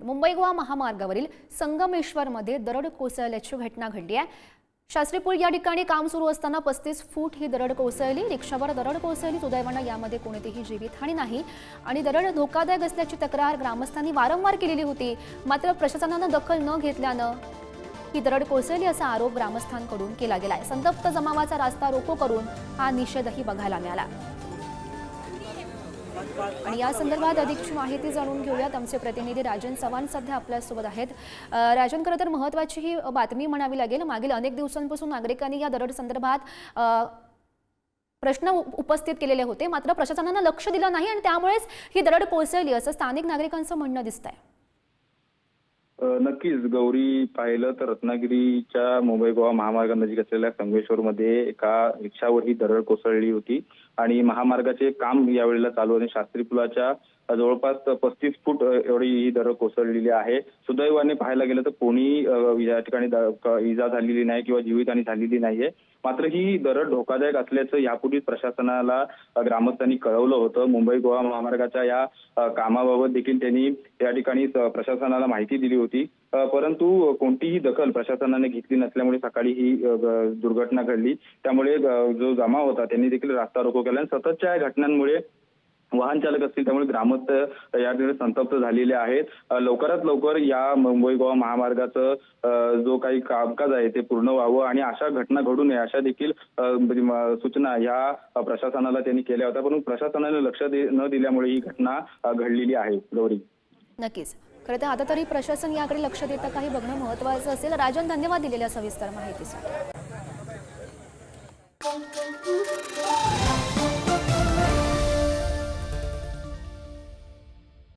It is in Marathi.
मुंबई गोवा महामार्गावरील संगमेश्वरमध्ये दरड कोसळल्याची घटना घडली आहे। शास्त्री पूल या ठिकाणी काम सुरू असताना 35 फूट ही दरड कोसळली। रिक्षावर दरड कोसळली। सुदैवाने यामध्ये कोणतीही जीवितहानी नाही आणि दरड धोकादायक असल्याची तक्रार ग्रामस्थांनी वारंवार केलेली होती। मात्र प्रशासनाने दखल न घेतल्याने ही दरड कोसळली असा आरोप ग्रामस्थांकडून केला गेलाय। संतप्त जमावाचा रास्ता रोको करून हा निषेधही बघायला मिळाला। आणि या संदर्भात अधिकची माहिती जाणून घेऊयात। आमचे प्रतिनिधी राजन चव्हाण सध्या आपल्या सोबत आहेत। राजन, खरं तर महत्त्वाची ही बातमी म्हणावी लागेल। मागील अनेक दिवसांपासून नागरिकांनी या दरड संदर्भात प्रश्न उपस्थित केलेले होते, मात्र प्रशासनाने लक्ष दिलं नाही आणि त्यामुळेच ही दरड कोसळली असं स्थानिक नागरिकांचं म्हणणं दिसतंय। नक्कीच गौरी, पाहिलं तर रत्नागिरीच्या मुंबई गोवा महामार्गानजीक असलेल्या संगमेश्वरमध्ये एका रिक्षावर ही दरड कोसळली होती आणि महामार्गाचे काम यावेळेला चालू आहे। शास्त्री पुलाच्या जवळपास 35 फूट एवढी ही दरड कोसळलेली आहे। सुदैवाने पाहायला गेलं तर कोणी या ठिकाणी इजा झालेली नाही किंवा जीवितहानी झालेली नाहीये। मात्र ही दरड धोकादायक असल्याचं यापूर्वी प्रशासनाला ग्रामस्थांनी कळवलं होतं। मुंबई गोवा महामार्गाच्या या कामाबाबत देखील त्यांनी या ठिकाणी प्रशासनाला माहिती दिली होती, परंतु कोणतीही दखल प्रशासनाने घेतली नसल्यामुळे सकाळी ही दुर्घटना घडली। त्यामुळे जो जमाव होता त्यांनी देखील रास्ता रोको केला आणि सततच्या या घटनांमुळे वाहन चालक असतील त्यामुळे ग्रामस्थ या ठिकाणी संतप्त झालेले आहेत। लवकरात लवकर या मुंबई गोवा महामार्गाचं जो काही कामकाज आहे ते पूर्ण व्हावं आणि अशा घटना घडू नये अशा देखील सूचना या प्रशासनाला त्यांनी केल्या होत्या, परंतु प्रशासनाने लक्ष न दिल्यामुळे ही घटना घडलेली आहे। गौरी, नक्कीच खरं तर आता तरी प्रशासन याकडे लक्ष देतं काही बघणं महत्त्वाचं असेल। राजन, धन्यवाद दिलेल्या सविस्तर माहितीसाठी।